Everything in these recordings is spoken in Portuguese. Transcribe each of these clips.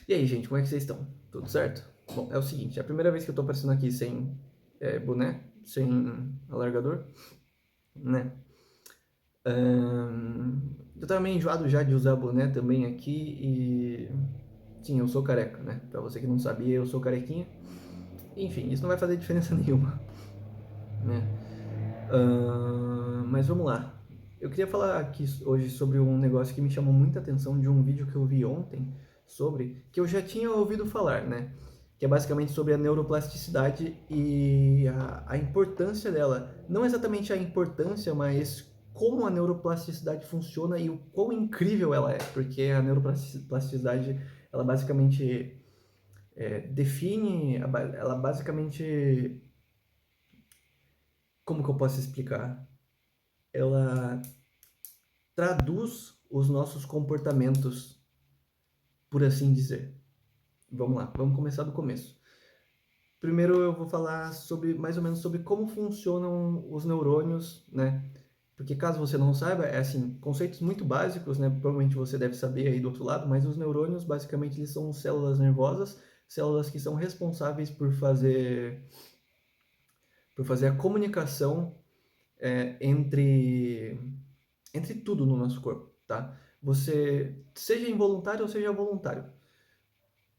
E aí, gente, como é que vocês estão? Tudo certo? Bom, é o seguinte, é a primeira vez que eu tô aparecendo aqui sem boné, sem alargador, né? Eu tava meio enjoado já de usar boné também aqui e... Sim, eu sou careca, né? Pra você que não sabia, eu sou carequinha. Enfim, isso não vai fazer diferença nenhuma, né? Mas vamos lá. Eu queria falar aqui hoje sobre um negócio que me chamou muita atenção de um vídeo que eu vi ontem sobre, que eu já tinha ouvido falar, né? Que é basicamente sobre a neuroplasticidade e a importância dela. Não exatamente a importância, mas como a neuroplasticidade funciona e o quão incrível ela é. Porque a neuroplasticidade, ela basicamente define, ela basicamente... Como que eu posso explicar? Ela traduz os nossos comportamentos, por assim dizer. Vamos lá, vamos começar do começo. Primeiro eu vou falar sobre mais ou menos sobre como funcionam os neurônios, né? Porque caso você não saiba, é assim, conceitos muito básicos, né? Provavelmente você deve saber aí do outro lado, mas os neurônios basicamente eles são células nervosas, células que são responsáveis por fazer a comunicação entre tudo no nosso corpo, tá? Você, seja involuntário ou seja voluntário,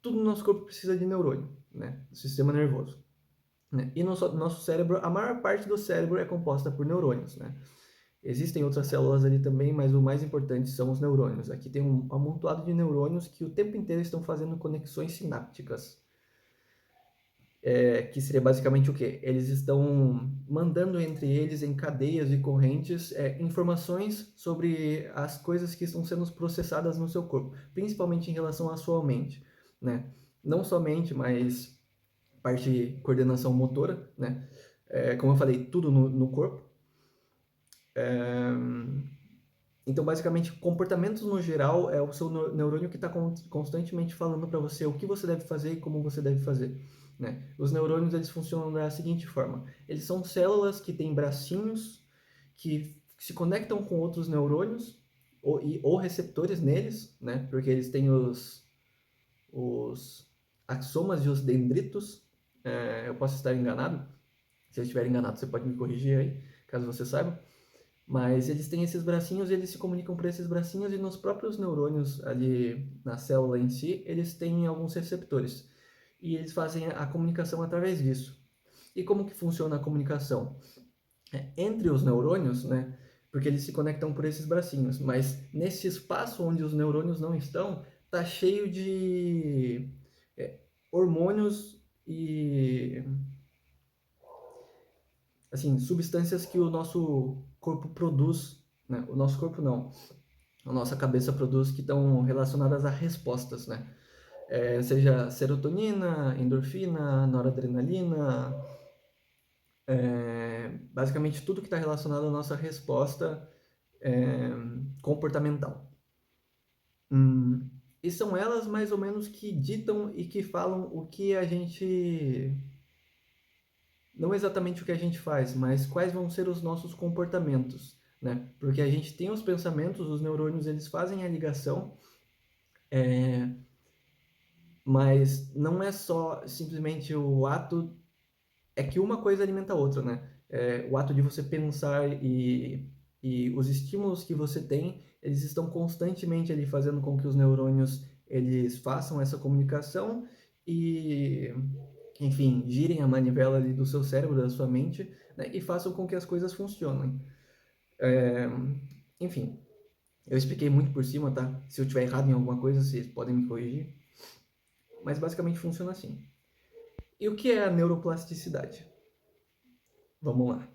tudo no nosso corpo precisa de neurônio, né? Sistema nervoso, né? E no nosso cérebro, a maior parte do cérebro é composta por neurônios, né? Existem outras células ali também, mas o mais importante são os neurônios. Aqui tem um amontoado de neurônios que o tempo inteiro estão fazendo conexões sinápticas, que seria basicamente o quê? Eles estão mandando entre eles em cadeias e correntes informações sobre as coisas que estão sendo processadas no seu corpo, principalmente em relação à sua mente, né? Não somente, mas parte de coordenação motora, né? Como eu falei, tudo no corpo. Então, basicamente, comportamentos no geral é o seu neurônio que está constantemente falando para você o que você deve fazer e como você deve fazer, né? Os neurônios eles funcionam da seguinte forma: eles são células que têm bracinhos que se conectam com outros neurônios ou receptores neles, né? Porque eles têm os axomas e os dendritos. Eu posso estar enganado. Se eu estiver enganado, você pode me corrigir aí, caso você saiba. Mas eles têm esses bracinhos e eles se comunicam por esses bracinhos e nos próprios neurônios ali na célula em si, eles têm alguns receptores. E eles fazem a comunicação através disso. E como que funciona a comunicação? Entre os neurônios, né? Porque eles se conectam por esses bracinhos, mas nesse espaço onde os neurônios não estão, tá cheio de hormônios e assim, substâncias que o nosso corpo produz, né? O nosso corpo não, a nossa cabeça produz que estão relacionadas a respostas, né? Seja serotonina, endorfina, noradrenalina, basicamente tudo que está relacionado à nossa resposta é, comportamental. E são elas mais ou menos que ditam e que falam o que a gente... Não exatamente o que a gente faz, mas quais vão ser os nossos comportamentos, né? Porque a gente tem os pensamentos, os neurônios eles fazem a ligação, mas não é só simplesmente o ato, é que uma coisa alimenta a outra, né? O ato de você pensar e os estímulos que você tem, eles estão constantemente ali fazendo com que os neurônios eles façam essa comunicação e, enfim, girem a manivela ali do seu cérebro, da sua mente, né? E façam com que as coisas funcionem. Enfim, eu expliquei muito por cima, tá? Se eu tiver errado em alguma coisa, vocês podem me corrigir. Mas basicamente funciona assim. E o que é a neuroplasticidade? Vamos lá.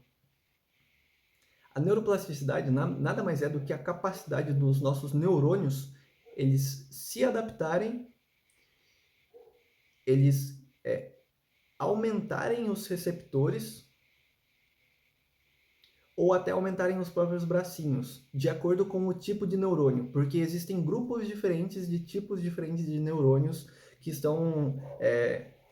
A neuroplasticidade nada mais é do que a capacidade dos nossos neurônios eles se adaptarem, eles aumentarem os receptores ou até aumentarem os próprios bracinhos, de acordo com o tipo de neurônio, porque existem grupos diferentes de tipos diferentes de neurônios que estão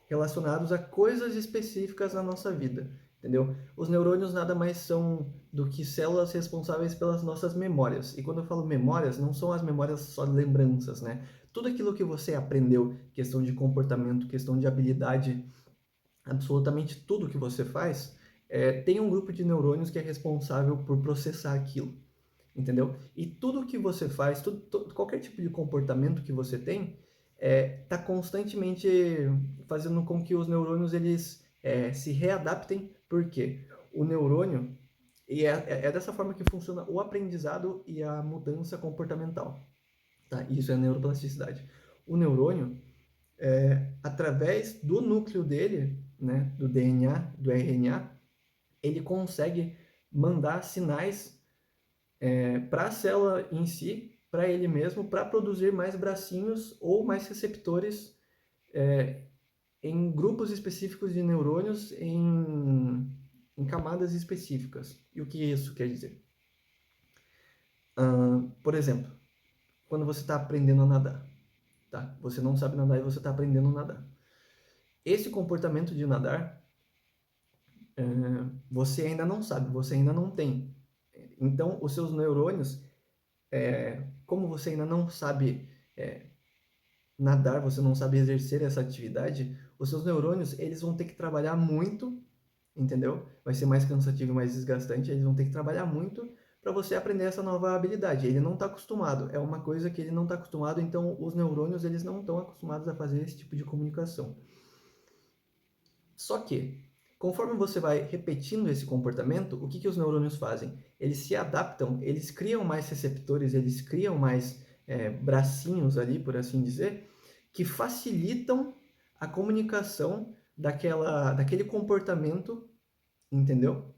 relacionados a coisas específicas na nossa vida, entendeu? Os neurônios nada mais são do que células responsáveis pelas nossas memórias. E quando eu falo memórias, não são as memórias só de lembranças, né? Tudo aquilo que você aprendeu, questão de comportamento, questão de habilidade, absolutamente tudo que você faz, tem um grupo de neurônios que é responsável por processar aquilo, entendeu? E tudo que você faz, qualquer tipo de comportamento que você tem, está constantemente fazendo com que os neurônios eles se readaptem, porque o neurônio, e é dessa forma que funciona o aprendizado e a mudança comportamental, tá? Isso é neuroplasticidade. O neurônio, através do núcleo dele, né, do DNA, do RNA, ele consegue mandar sinais para a célula em si, para ele mesmo, para produzir mais bracinhos ou mais receptores em grupos específicos de neurônios em camadas específicas. E o que isso quer dizer? Por exemplo, quando você está aprendendo a nadar, tá? Você não sabe nadar e você está aprendendo a nadar. Esse comportamento de nadar, você ainda não sabe, você ainda não tem. Então, os seus neurônios, como você ainda não sabe nadar, você não sabe exercer essa atividade, os seus neurônios, eles vão ter que trabalhar muito, entendeu? Vai ser mais cansativo e mais desgastante, eles vão ter que trabalhar muito para você aprender essa nova habilidade. Ele não está acostumado, é uma coisa que ele não está acostumado, então os neurônios, eles não estão acostumados a fazer esse tipo de comunicação. Só que, conforme você vai repetindo esse comportamento, o que os neurônios fazem? Eles se adaptam, eles criam mais receptores, eles criam mais bracinhos ali, por assim dizer, que facilitam a comunicação daquele comportamento, entendeu?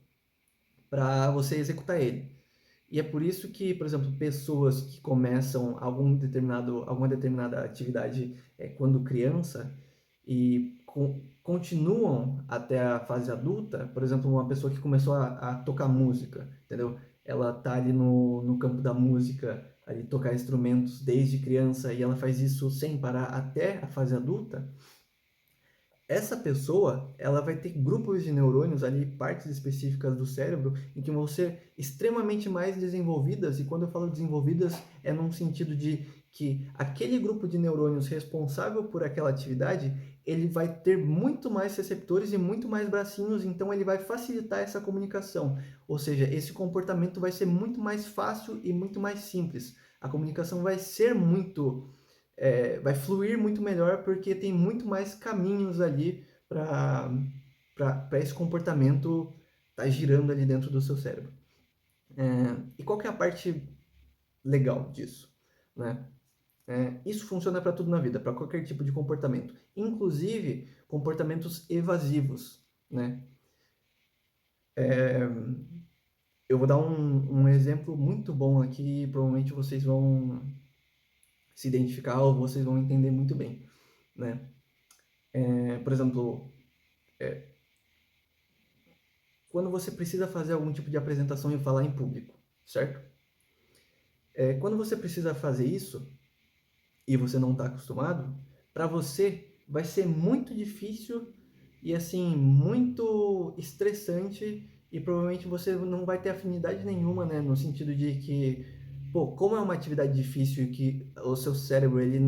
Para você executar ele. E é por isso que, por exemplo, pessoas que começam alguma determinada atividade quando criança e continuam até a fase adulta, por exemplo, uma pessoa que começou a tocar música, entendeu? Ela tá ali no campo da música, ali tocar instrumentos desde criança e ela faz isso sem parar até a fase adulta. Essa pessoa, ela vai ter grupos de neurônios ali, partes específicas do cérebro, em que vão ser extremamente mais desenvolvidas, e quando eu falo desenvolvidas, é num sentido de que aquele grupo de neurônios responsável por aquela atividade, ele vai ter muito mais receptores e muito mais bracinhos, então ele vai facilitar essa comunicação. Ou seja, esse comportamento vai ser muito mais fácil e muito mais simples. A comunicação vai ser vai fluir muito melhor porque tem muito mais caminhos ali para esse comportamento estar girando ali dentro do seu cérebro. E qual que é a parte legal disso, né? Isso funciona para tudo na vida, para qualquer tipo de comportamento, inclusive comportamentos evasivos, né? Eu vou dar um exemplo muito bom aqui, provavelmente vocês vão se identificar ou vocês vão entender muito bem, né? Por exemplo, quando você precisa fazer algum tipo de apresentação e falar em público, certo? Quando você precisa fazer isso e você não está acostumado, para você vai ser muito difícil e assim muito estressante e provavelmente você não vai ter afinidade nenhuma, né? No sentido de que, pô, como é uma atividade difícil e que o seu cérebro ele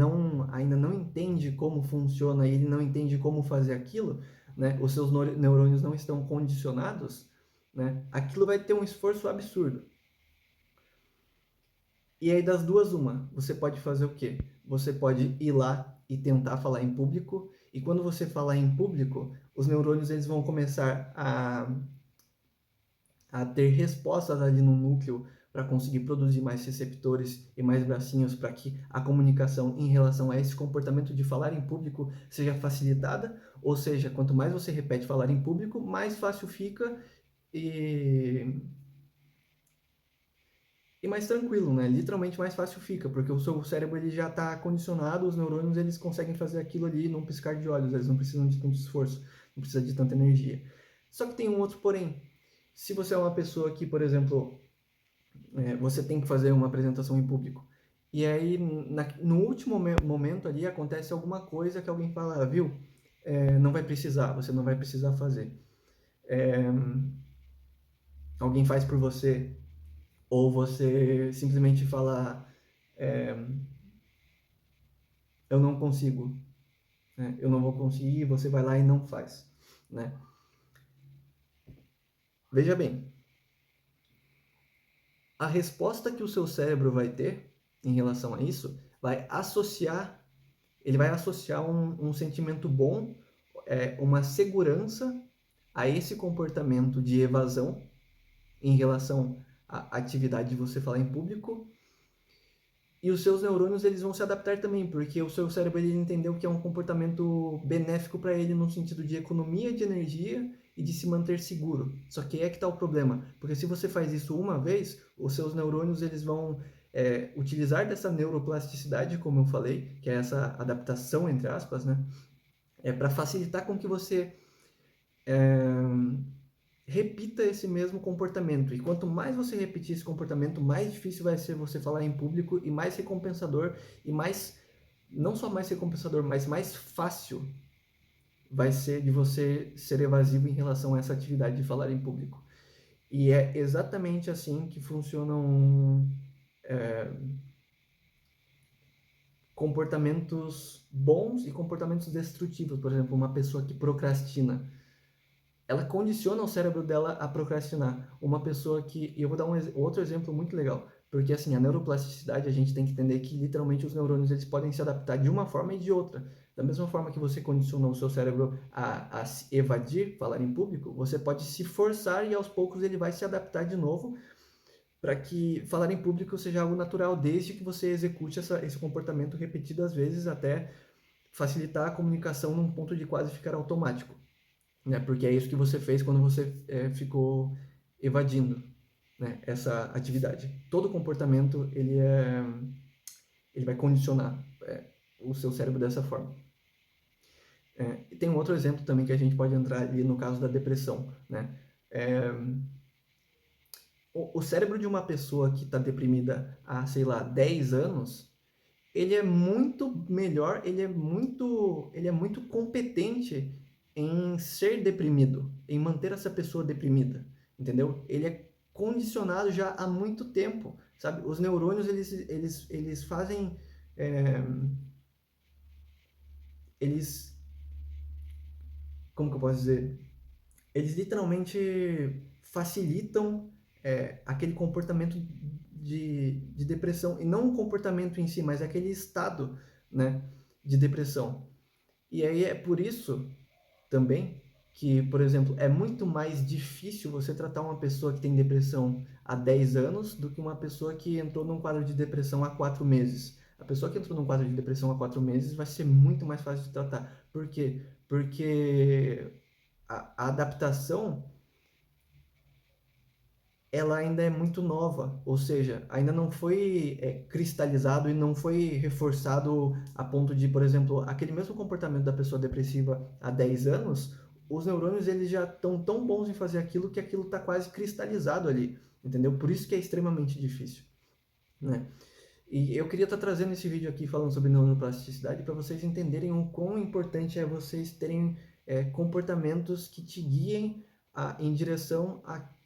ainda não entende como funciona, ele não entende como fazer aquilo, né? Os seus neurônios não estão condicionados, né? Aquilo vai ter um esforço absurdo. E aí das duas uma, você pode fazer o quê? Você pode ir lá e tentar falar em público, e quando você falar em público, os neurônios eles vão começar a ter respostas ali no núcleo para conseguir produzir mais receptores e mais bracinhos para que a comunicação em relação a esse comportamento de falar em público seja facilitada, ou seja, quanto mais você repete falar em público, mais fácil fica e mais tranquilo, né? Literalmente mais fácil fica, porque o seu cérebro ele já está condicionado, os neurônios eles conseguem fazer aquilo ali num piscar de olhos, eles não precisam de tanto esforço, não precisa de tanta energia. Só que tem um outro porém. Se você é uma pessoa que, por exemplo, você tem que fazer uma apresentação em público, e aí no último momento ali acontece alguma coisa que alguém fala, viu? Não vai precisar, você não vai precisar fazer. Alguém faz por você, ou você simplesmente fala, eu não consigo, né? Eu não vou conseguir, você vai lá e não faz, né? Veja bem, a resposta que o seu cérebro vai ter em relação a isso ele vai associar um sentimento bom, uma segurança a esse comportamento de evasão em relação à atividade de você falar em público. E os seus neurônios eles vão se adaptar também, porque o seu cérebro ele entendeu que é um comportamento benéfico para ele no sentido de economia de energia e de se manter seguro. Só que é que está o problema, porque se você faz isso uma vez, os seus neurônios eles vão utilizar dessa neuroplasticidade, como eu falei, que é essa adaptação entre aspas, né, para facilitar com que você repita esse mesmo comportamento. E quanto mais você repetir esse comportamento, mais difícil vai ser você falar em público e mais recompensador e mais, não só mais recompensador, mas mais fácil vai ser de você ser evasivo em relação a essa atividade de falar em público. E é exatamente assim que funcionam comportamentos bons e comportamentos destrutivos. Por exemplo, uma pessoa que procrastina, ela condiciona o cérebro dela a procrastinar. Uma pessoa que. E eu vou dar outro exemplo muito legal. Porque assim, a neuroplasticidade, a gente tem que entender que literalmente os neurônios eles podem se adaptar de uma forma e de outra. Da mesma forma que você condiciona o seu cérebro a se evadir, falar em público, você pode se forçar e aos poucos ele vai se adaptar de novo para que falar em público seja algo natural, desde que você execute esse comportamento repetidas vezes até facilitar a comunicação num ponto de quase ficar automático, né? Porque é isso que você fez quando você ficou evadindo, né, essa atividade. Todo comportamento ele vai condicionar o seu cérebro dessa forma. E tem um outro exemplo também que a gente pode entrar ali no caso da depressão, né? É, o cérebro de uma pessoa que está deprimida há, sei lá, 10 anos, ele é muito melhor, ele é muito competente em ser deprimido, em manter essa pessoa deprimida, entendeu? Ele é condicionado já há muito tempo, sabe? Os neurônios, eles fazem, é, eles, como que eu posso dizer? Eles literalmente facilitam aquele comportamento de depressão, e não o comportamento em si, mas aquele estado, né, de depressão. E aí é por isso também que, por exemplo, é muito mais difícil você tratar uma pessoa que tem depressão há 10 anos do que uma pessoa que entrou num quadro de depressão há 4 meses. A pessoa que entrou num quadro de depressão há 4 meses vai ser muito mais fácil de tratar. Por quê? Porque a adaptação ela ainda é muito nova, ou seja, ainda não foi cristalizado e não foi reforçado a ponto de, por exemplo, aquele mesmo comportamento da pessoa depressiva há 10 anos, os neurônios eles já estão tão bons em fazer aquilo que aquilo está quase cristalizado ali, entendeu? Por isso que é extremamente difícil, né? E eu queria estar trazendo esse vídeo aqui falando sobre neuroplasticidade para vocês entenderem o quão importante é vocês terem comportamentos que te guiem em direção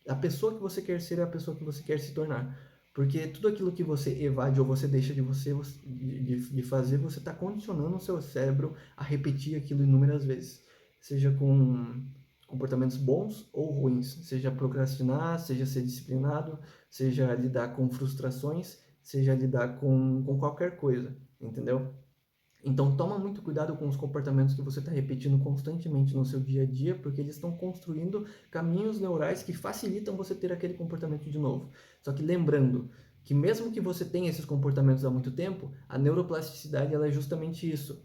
à pessoa que você quer ser e à pessoa que você quer se tornar. Porque tudo aquilo que você evade ou você deixa de fazer, você está condicionando o seu cérebro a repetir aquilo inúmeras vezes. Seja com comportamentos bons ou ruins. Seja procrastinar, seja ser disciplinado, seja lidar com frustrações, seja lidar com qualquer coisa, entendeu? Então toma muito cuidado com os comportamentos que você está repetindo constantemente no seu dia a dia, porque eles estão construindo caminhos neurais que facilitam você ter aquele comportamento de novo. Só que lembrando que mesmo que você tenha esses comportamentos há muito tempo, a neuroplasticidade ela é justamente isso.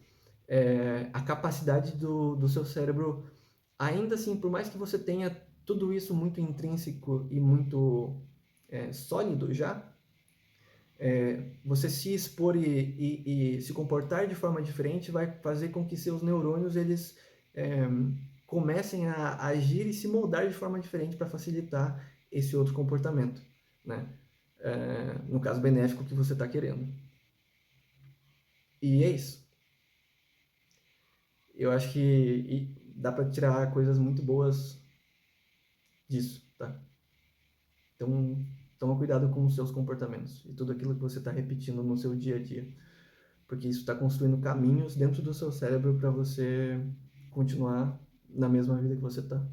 A capacidade do seu cérebro, ainda assim, por mais que você tenha tudo isso muito intrínseco e muito sólido já, você se expor e se comportar de forma diferente vai fazer com que seus neurônios eles é, comecem a agir e se moldar de forma diferente para facilitar esse outro comportamento, né? No caso benéfico que você está querendo. E é isso. Eu acho que dá para tirar coisas muito boas disso, tá? Então, toma cuidado com os seus comportamentos e tudo aquilo que você está repetindo no seu dia a dia. porque isso está construindo caminhos dentro do seu cérebro para você continuar na mesma vida que você está.